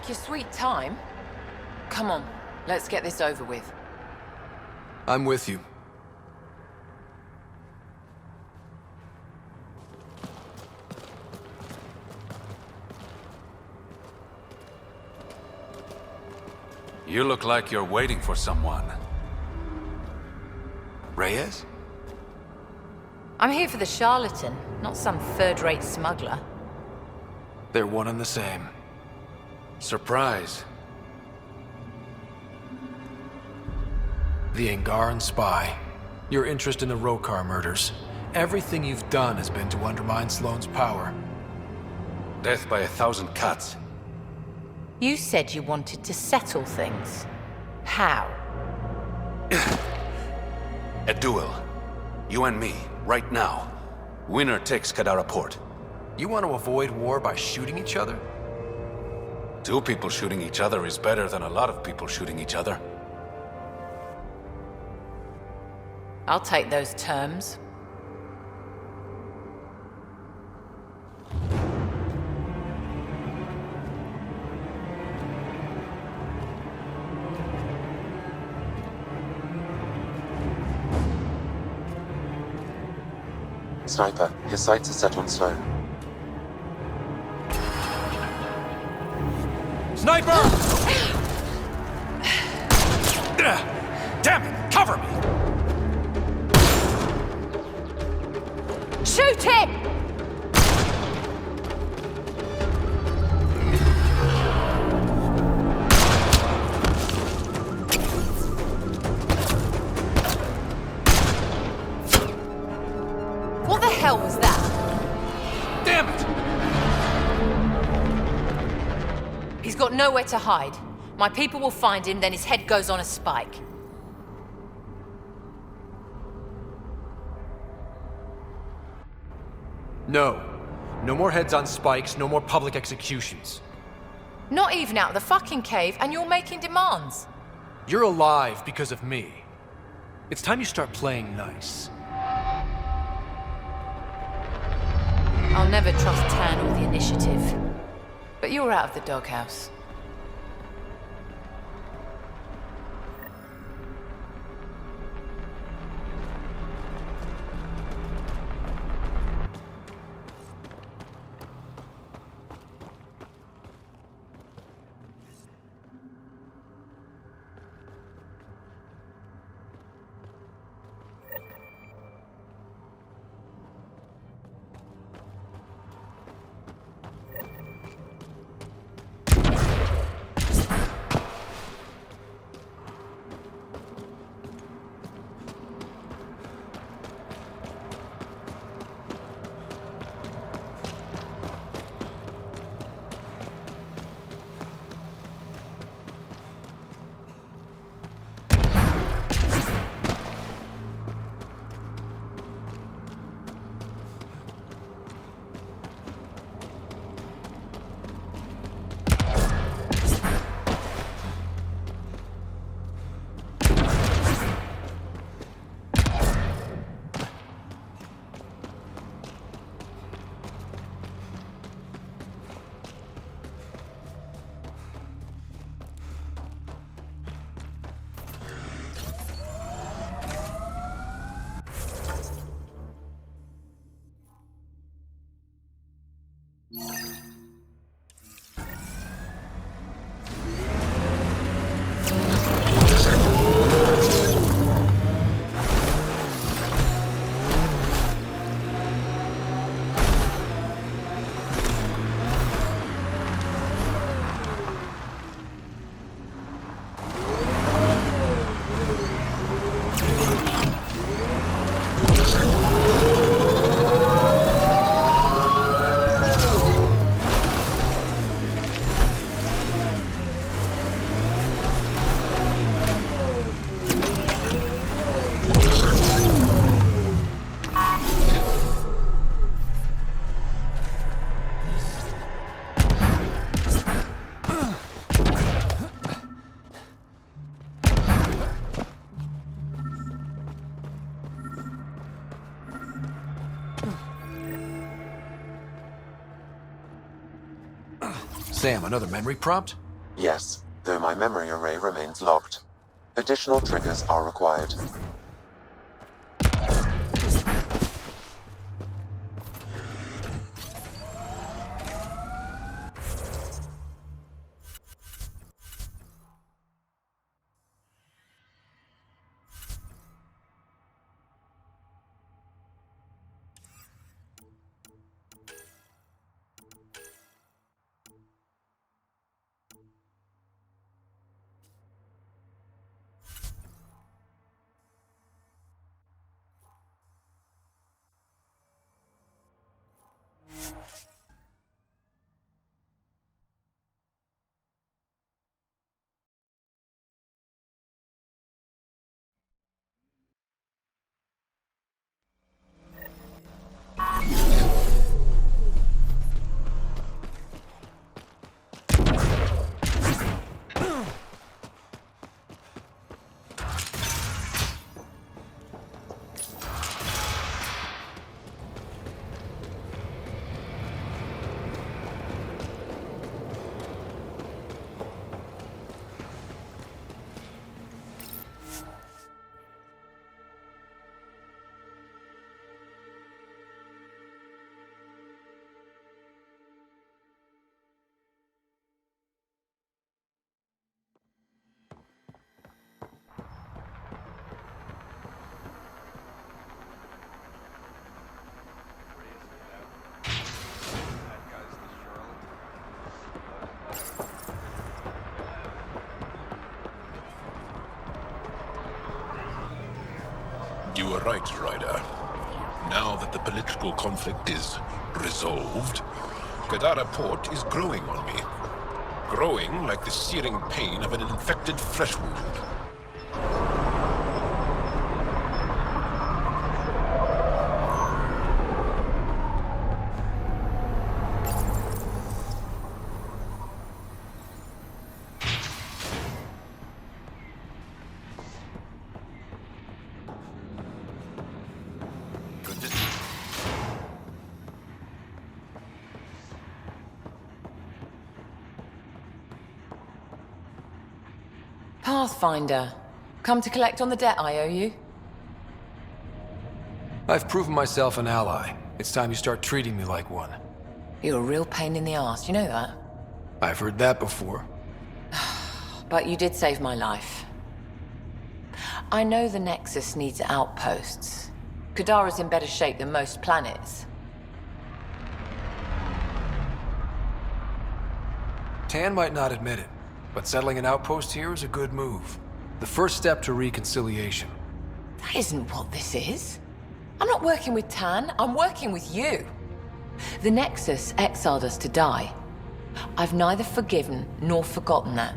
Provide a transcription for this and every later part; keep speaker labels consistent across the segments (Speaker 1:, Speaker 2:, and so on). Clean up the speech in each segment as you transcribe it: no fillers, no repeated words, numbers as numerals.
Speaker 1: take your sweet time. Come on, let's get this over with.
Speaker 2: I'm with you.
Speaker 3: You look like you're waiting for someone. Reyes?
Speaker 1: I'm here for the charlatan, not some third-rate smuggler.
Speaker 2: They're one and the same.
Speaker 3: Surprise.
Speaker 2: The Angaran spy. Your interest in the Rokar murders. Everything you've done has been to undermine Sloane's power.
Speaker 3: Death by 1,000 cuts.
Speaker 1: You said you wanted to settle things. How?
Speaker 3: A duel. You and me, right now. Winner takes Kadara Port.
Speaker 2: You want to avoid war by shooting each other?
Speaker 3: 2 people shooting each other is better than a lot of people shooting each other.
Speaker 1: I'll take those terms.
Speaker 4: Sniper, your sights are set on Sloane.
Speaker 2: Sniper! Damn it! Cover me!
Speaker 1: Shoot him! What the hell was that?
Speaker 2: Damn it!
Speaker 1: He's got nowhere to hide. My people will find him, then his head goes on a spike.
Speaker 2: No. No more heads on spikes, no more public executions.
Speaker 1: Not even out of the fucking cave, and you're making demands.
Speaker 2: You're alive because of me. It's time you start playing nice.
Speaker 1: I'll never trust Tan or the Initiative. But you're out of the doghouse.
Speaker 2: Sam, another memory prompt?
Speaker 4: Yes, though my memory array remains locked. Additional triggers are required.
Speaker 5: You were right, Ryder. Now that the political conflict is resolved, Kadara Port is growing on me. Growing like the searing pain of an infected flesh wound.
Speaker 1: Pathfinder. Come to collect on the debt I owe you?
Speaker 2: I've proven myself an ally. It's time you start treating me like one.
Speaker 1: You're a real pain in the arse, you know that?
Speaker 2: I've heard that before.
Speaker 1: But you did save my life. I know the Nexus needs outposts. Kadara's in better shape than most planets.
Speaker 2: Tan might not admit it, but settling an outpost here is a good move. The first step to reconciliation.
Speaker 1: That isn't what this is. I'm not working with Tan, I'm working with you. The Nexus exiled us to die. I've neither forgiven nor forgotten that.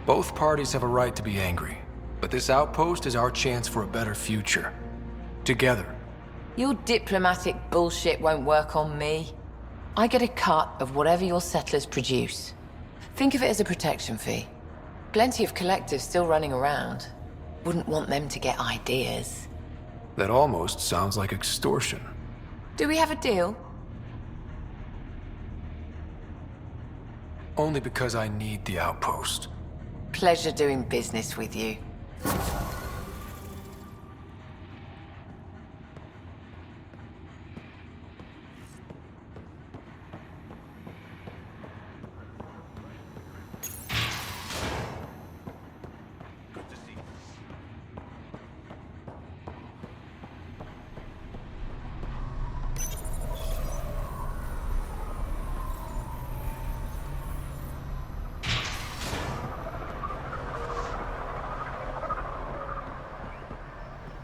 Speaker 2: Both parties have a right to be angry, but this outpost is our chance for a better future. Together.
Speaker 1: Your diplomatic bullshit won't work on me. I get a cut of whatever your settlers produce. Think of it as a protection fee. Plenty of collectives still running around. Wouldn't want them to get ideas.
Speaker 2: That almost sounds like extortion.
Speaker 1: Do we have a deal?
Speaker 2: Only because I need the outpost.
Speaker 1: Pleasure doing business with you.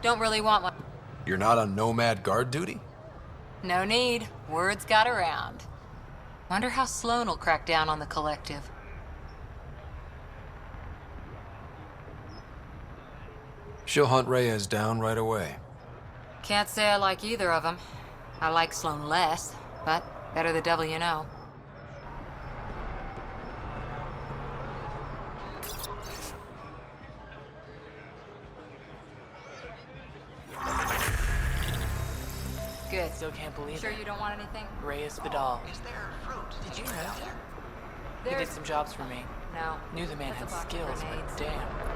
Speaker 6: Don't really want one.
Speaker 2: You're not on Nomad guard duty?
Speaker 6: No need. Words got around. Wonder how Sloan will crack down on the collective.
Speaker 2: She'll hunt Reyes down right away.
Speaker 6: Can't say I like either of them. I like Sloan less, but better the devil you know. Good. Good.
Speaker 1: Still can't believe
Speaker 6: Sure
Speaker 1: it.
Speaker 6: you don't want anything?
Speaker 1: Reyes Vidal.
Speaker 7: Is there fruit?
Speaker 1: Did you know that? He
Speaker 6: There's...
Speaker 1: did some jobs for me.
Speaker 6: No.
Speaker 1: Knew the man
Speaker 6: That's
Speaker 1: had
Speaker 6: a box of
Speaker 1: skills,
Speaker 6: grenades.
Speaker 1: but damn.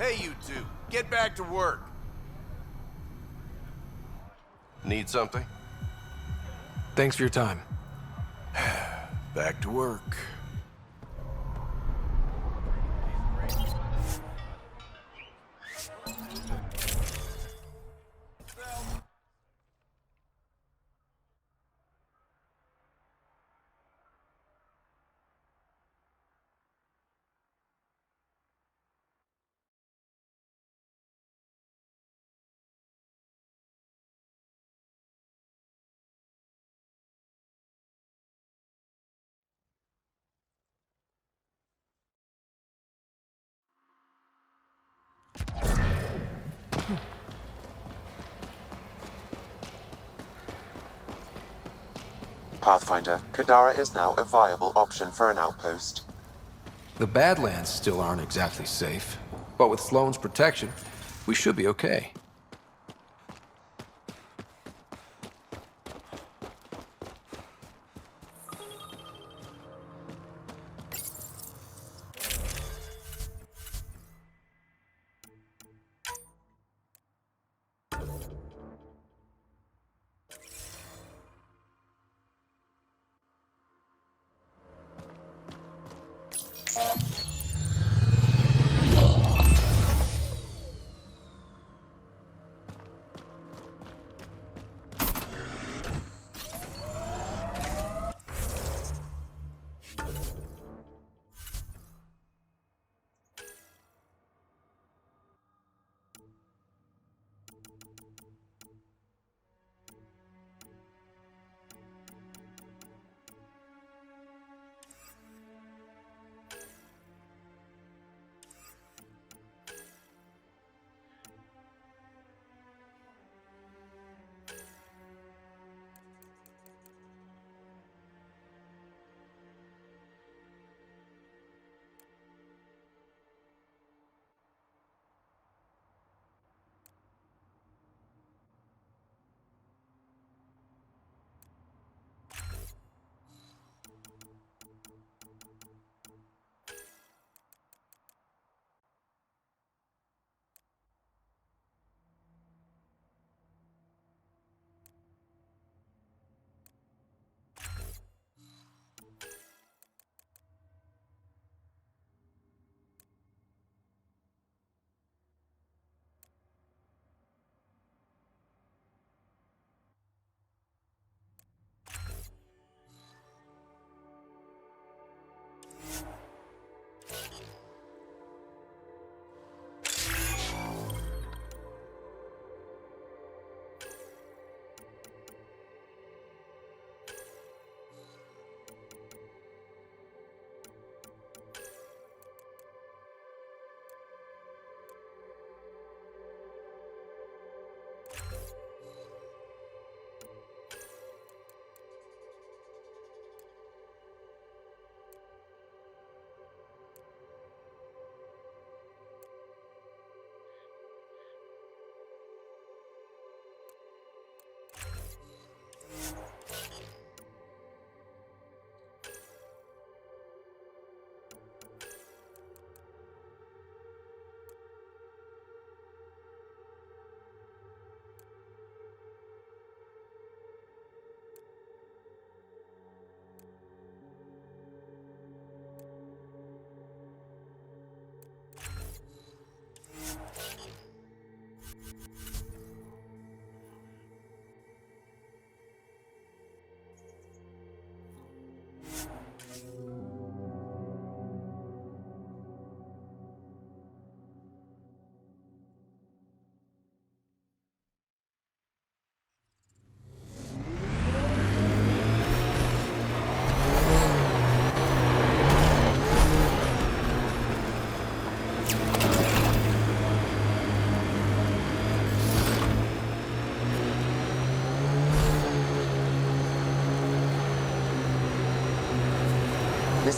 Speaker 8: Hey, you two. Get back to work.
Speaker 9: Need something?
Speaker 2: Thanks for your time.
Speaker 8: Back to work.
Speaker 4: Pathfinder, Kadara is now a viable option for an outpost.
Speaker 2: The Badlands still aren't exactly safe, but with Sloane's protection, we should be okay.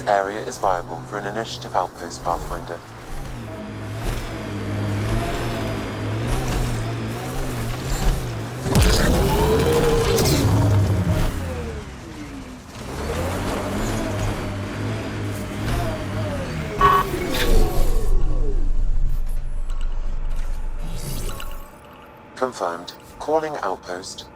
Speaker 4: area is viable for an initiative outpost, Pathfinder. Confirmed. Calling outpost.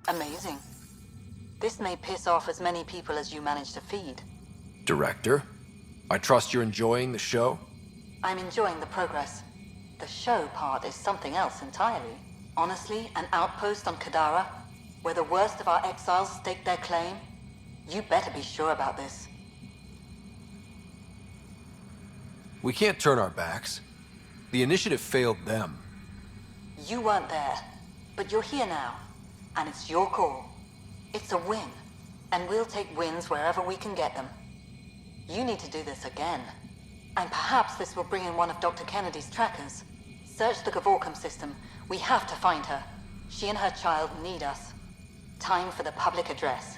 Speaker 6: Amazing. This may piss off as many people as you manage to feed.
Speaker 2: Director, I trust you're enjoying the show?
Speaker 6: I'm enjoying the progress. The show part is something else entirely. Honestly, an outpost on Kadara, where the worst of our exiles stake their claim? You better be sure about this.
Speaker 2: We can't turn our backs. The initiative failed them.
Speaker 6: You weren't there, but you're here now, and it's your call. It's a win, and we'll take wins wherever we can get them. You need to do this again, and perhaps this will bring in one of Dr. Kennedy's trackers. Search the Gavorcom system. We have to find her. She and her child need us. Time for the public address.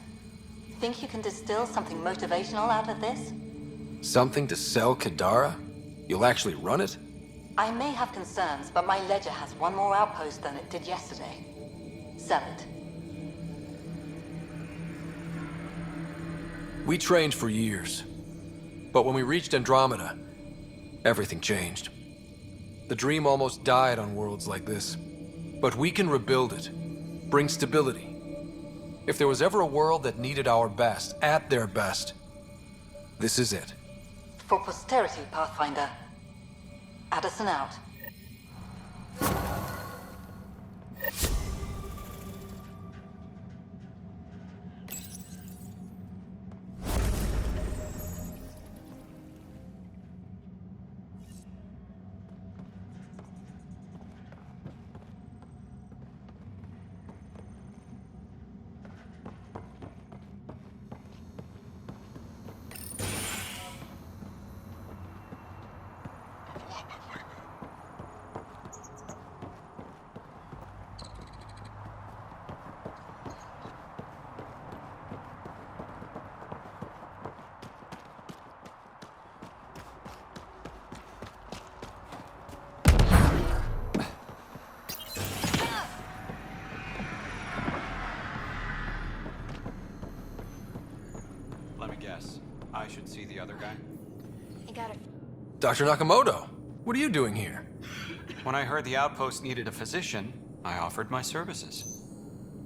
Speaker 6: Think you can distill something motivational out of this?
Speaker 2: Something to sell Kadara? You'll actually run it?
Speaker 6: I may have concerns, but my ledger has one more outpost than it did yesterday. Sell it.
Speaker 2: We trained for years. But when we reached Andromeda, everything changed. The dream almost died on worlds like this. But we can rebuild it. Bring stability. If there was ever a world that needed our best, at their best, this is it.
Speaker 6: For posterity, Pathfinder. Addison out.
Speaker 7: Let me guess. I should see the other guy?
Speaker 10: I got it.
Speaker 2: Dr. Nakamoto, what are you doing here?
Speaker 7: When I heard the outpost needed a physician, I offered my services.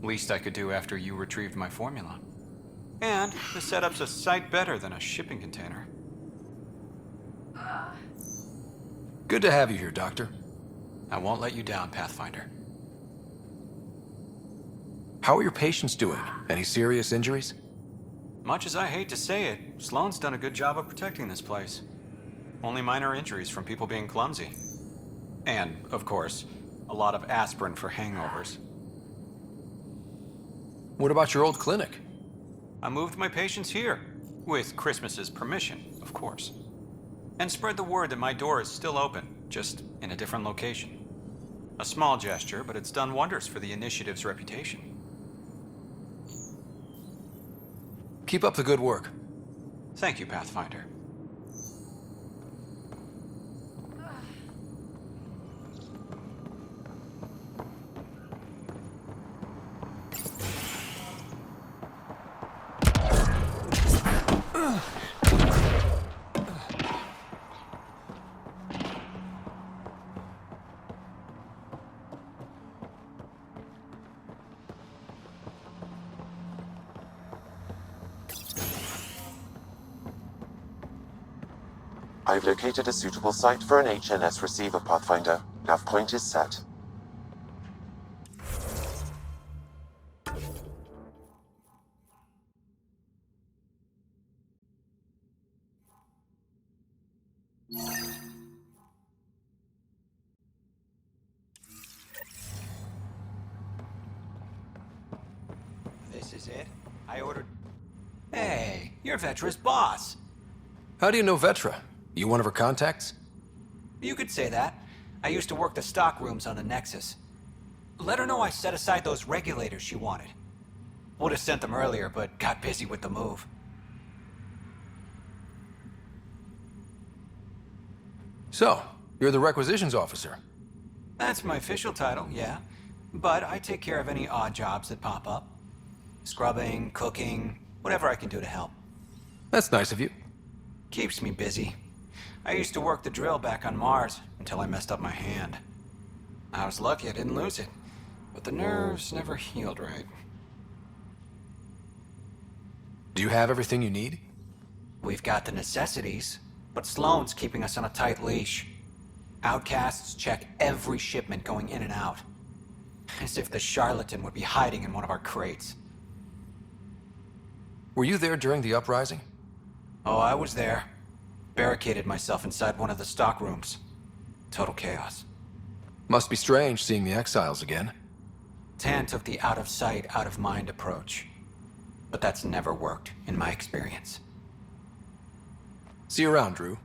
Speaker 7: Least I could do after you retrieved my formula. And the setup's a sight better than a shipping container.
Speaker 2: Good to have you here, Doctor.
Speaker 7: I won't let you down, Pathfinder.
Speaker 2: How are your patients doing? Any serious injuries?
Speaker 7: Much as I hate to say it, Sloane's done a good job of protecting this place. Only minor injuries from people being clumsy. And, of course, a lot of aspirin for hangovers.
Speaker 2: What about your old clinic?
Speaker 7: I moved my patients here, with Christmas's permission, of course. And spread the word that my door is still open, just in a different location. A small gesture, but it's done wonders for the initiative's reputation.
Speaker 2: Keep up the good work.
Speaker 7: Thank you, Pathfinder.
Speaker 4: I've located a suitable site for an HNS receiver, Pathfinder. Nav point is set.
Speaker 7: This is it? I ordered... Hey, you're Vetra's boss.
Speaker 2: How do you know Vetra? You one of her contacts?
Speaker 7: You could say that. I used to work the stock rooms on the Nexus. Let her know I set aside those regulators she wanted. Would have sent them earlier, but got busy with the move.
Speaker 2: So, you're the requisitions officer.
Speaker 7: That's my official title, yeah. But I take care of any odd jobs that pop up. Scrubbing, cooking, whatever I can do to help.
Speaker 2: That's nice of you.
Speaker 7: Keeps me busy. I used to work the drill back on Mars until I messed up my hand. I was lucky I didn't lose it, but the nerves never healed right.
Speaker 2: Do you have everything you need?
Speaker 7: We've got the necessities, but Sloane's keeping us on a tight leash. Outcasts check every shipment going in and out. As if the charlatan would be hiding in one of our crates.
Speaker 2: Were you there during the uprising?
Speaker 7: Oh, I was there. Barricaded myself inside one of the stock rooms. Total chaos.
Speaker 2: Must be strange seeing the exiles again.
Speaker 7: Tan took the out-of-sight, out-of-mind approach. But that's never worked, in my experience.
Speaker 2: See you around, Drew.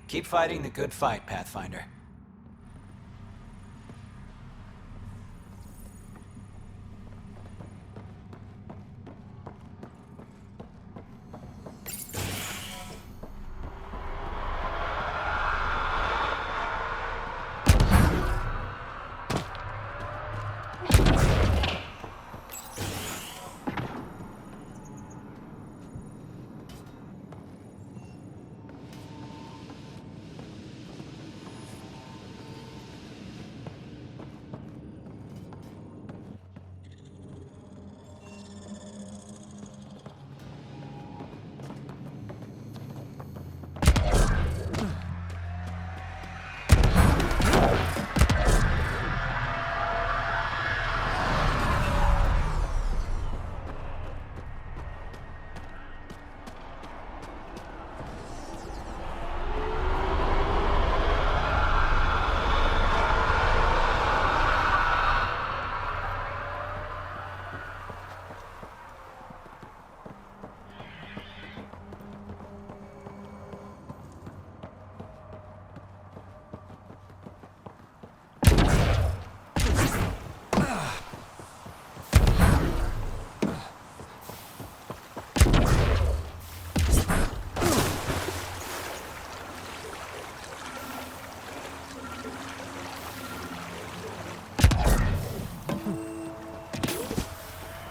Speaker 7: Keep fighting the good fight, Pathfinder.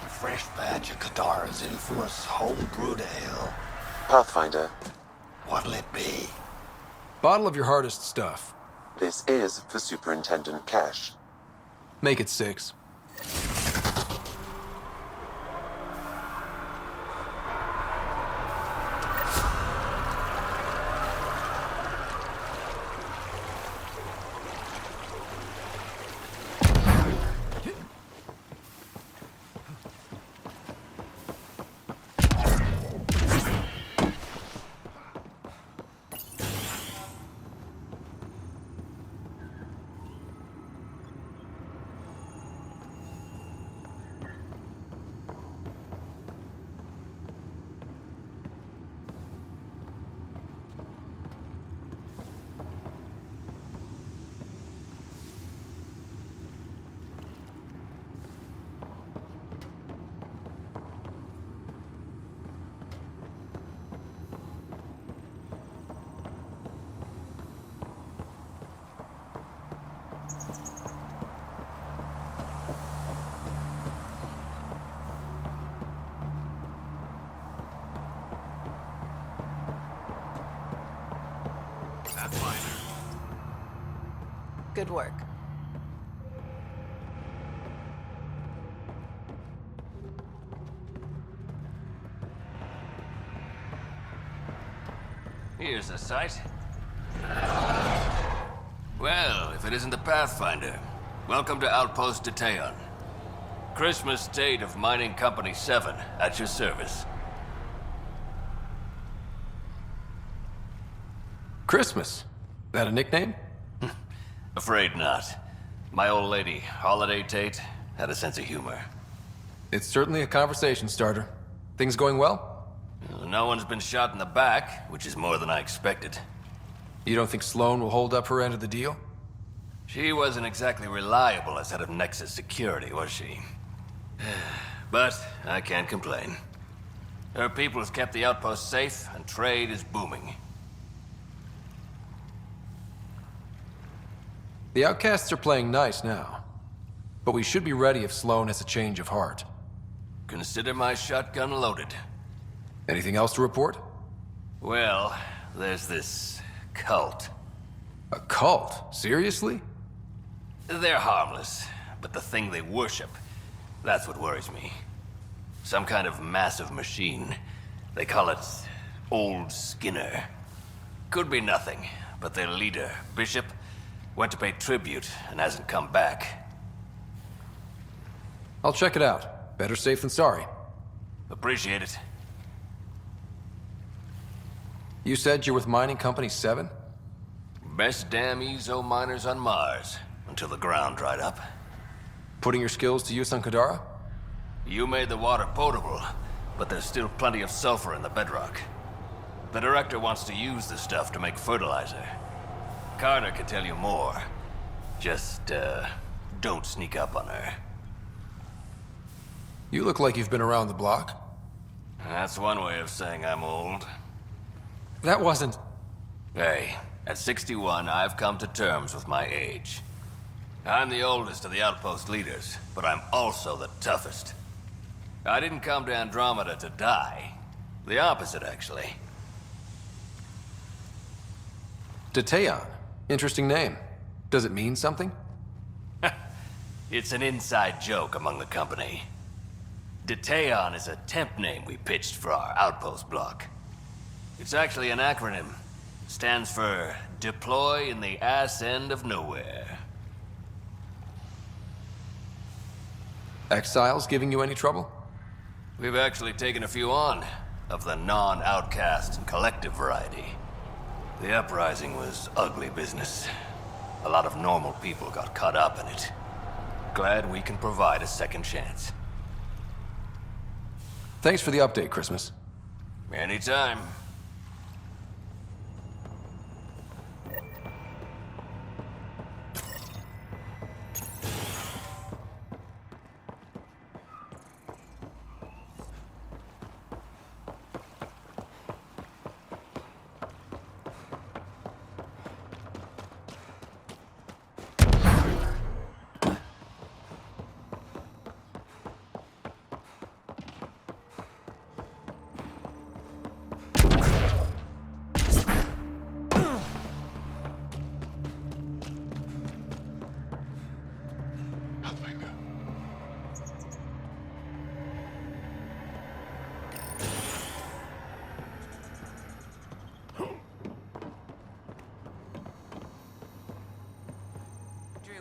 Speaker 10: Fresh batch of Kadara's infamous home-brewed ale.
Speaker 4: Pathfinder,
Speaker 10: What'll it be?
Speaker 2: Bottle of your hardest stuff.
Speaker 4: this is for Superintendent Cash.
Speaker 2: Make it 6.
Speaker 1: Good work.
Speaker 11: Here's a sight. Well, if it isn't the Pathfinder. Welcome to Outpost Detayon. Christmas State of Mining Company 7, at your service.
Speaker 2: Christmas. That a nickname?
Speaker 11: Afraid not. My old lady, Holiday Tate, had a sense of humor.
Speaker 2: It's certainly a conversation starter. Things going well?
Speaker 11: No one's been shot in the back, which is more than I expected.
Speaker 2: You don't think Sloane will hold up her end of the deal?
Speaker 11: She wasn't exactly reliable as head of Nexus security, was she? But I can't complain. Her people have kept the outpost safe, and trade is booming.
Speaker 2: The outcasts are playing nice now. But we should be ready if Sloane has a change of heart.
Speaker 11: Consider my shotgun loaded.
Speaker 2: Anything else to report?
Speaker 11: Well, there's this cult.
Speaker 2: A cult? Seriously?
Speaker 11: They're harmless, but the thing they worship, that's what worries me. Some kind of massive machine. They call it Old Skinner. Could be nothing, but their leader, Bishop, went to pay tribute and hasn't come back.
Speaker 2: I'll check it out. Better safe than sorry.
Speaker 11: Appreciate it.
Speaker 2: You said you're with Mining Company 7?
Speaker 11: Best damn EZO miners on Mars, until the ground dried up.
Speaker 2: Putting your skills to use on Kadara?
Speaker 11: You made the water potable, but there's still plenty of sulfur in the bedrock. The director wants to use the stuff to make fertilizer. Carter can tell you more. Just, don't sneak up on her.
Speaker 2: You look like you've been around the block.
Speaker 11: That's one way of saying I'm old.
Speaker 2: That wasn't...
Speaker 11: Hey, at 61, I've come to terms with my age. I'm the oldest of the outpost leaders, but I'm also the toughest. I didn't come to Andromeda to die. The opposite, actually.
Speaker 2: Detaeon. Interesting name. Does it mean something?
Speaker 11: It's an inside joke among the company. Detaeon is a temp name we pitched for our outpost block. It's actually an acronym. Stands for Deploy in the Ass End of Nowhere.
Speaker 2: Exiles giving you any trouble?
Speaker 11: We've actually taken a few on, of the non-outcast and collective variety. The uprising was ugly business. A lot of normal people got caught up in it. Glad we can provide a second chance.
Speaker 2: Thanks for the update, Christmas.
Speaker 11: Anytime.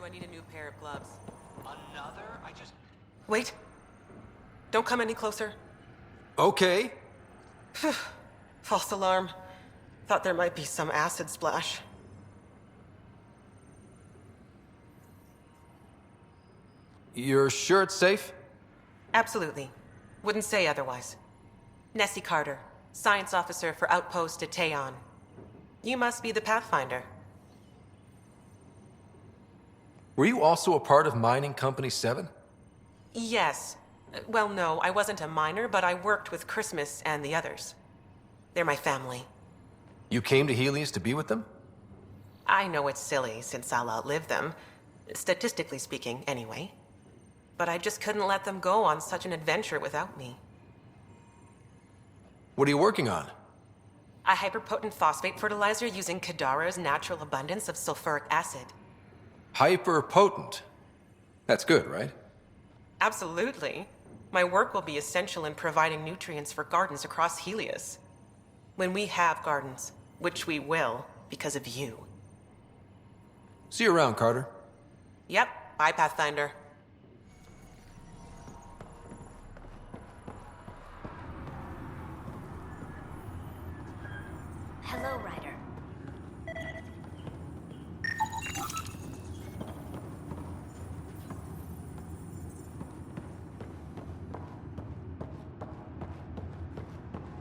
Speaker 12: I need a new pair of gloves.
Speaker 11: Another?
Speaker 12: Wait. Don't come any closer.
Speaker 2: Okay.
Speaker 12: False alarm. Thought there might be some acid splash.
Speaker 2: You're sure it's safe?
Speaker 12: Absolutely. Wouldn't say otherwise. Nessie Carter, Science Officer for Outpost Detaeon. You must be the Pathfinder.
Speaker 2: Were you also a part of Mining Company 7?
Speaker 12: Yes. Well, no, I wasn't a miner, but I worked with Christmas and the others. They're my family.
Speaker 2: You came to Helios to be with them?
Speaker 12: I know it's silly, since I'll outlive them. Statistically speaking, anyway. But I just couldn't let them go on such an adventure without me.
Speaker 2: What are you working on?
Speaker 12: A hyperpotent phosphate fertilizer using Kadara's natural abundance of sulfuric acid.
Speaker 2: Hyper-potent. That's good, right?
Speaker 12: Absolutely. My work will be essential in providing nutrients for gardens across Helios. When we have gardens, which we will, because of you.
Speaker 2: See you around, Carter.
Speaker 12: Yep, bye, Pathfinder.
Speaker 13: Hello, Ryder.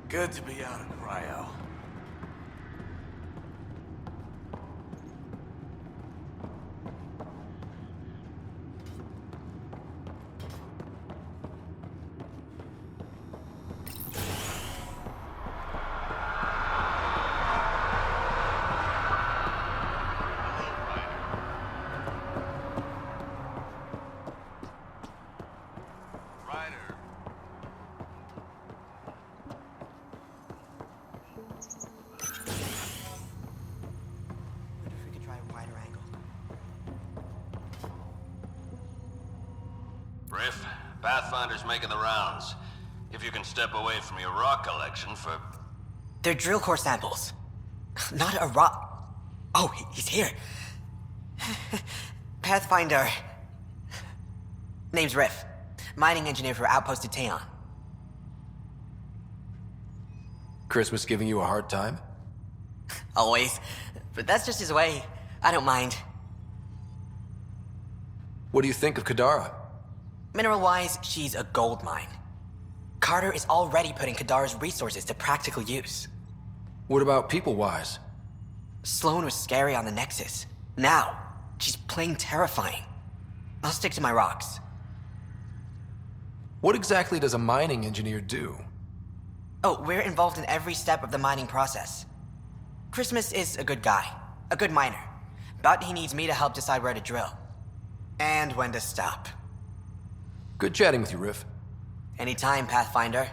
Speaker 8: Good to be out of cryo.
Speaker 11: Riff, Pathfinder's making the rounds. If you can step away from your rock collection for...
Speaker 13: They're drill core samples. Not a rock. Oh, he's here. Pathfinder. Name's Riff. Mining engineer for Outpost of Teon.
Speaker 2: Christmas giving you a hard time?
Speaker 13: Always. But that's just his way. I don't mind.
Speaker 2: What do you think of Kadara?
Speaker 13: Mineral-wise, she's a gold mine. Carter is already putting Kadara's resources to practical use.
Speaker 2: What about people-wise?
Speaker 13: Sloane was scary on the Nexus. Now, she's plain terrifying. I'll stick to my rocks.
Speaker 2: What exactly does a mining engineer do?
Speaker 13: Oh, we're involved in every step of the mining process. Christmas is a good guy, a good miner, but he needs me to help decide where to drill. And when to stop.
Speaker 2: Good chatting with you, Riff.
Speaker 13: Anytime, Pathfinder.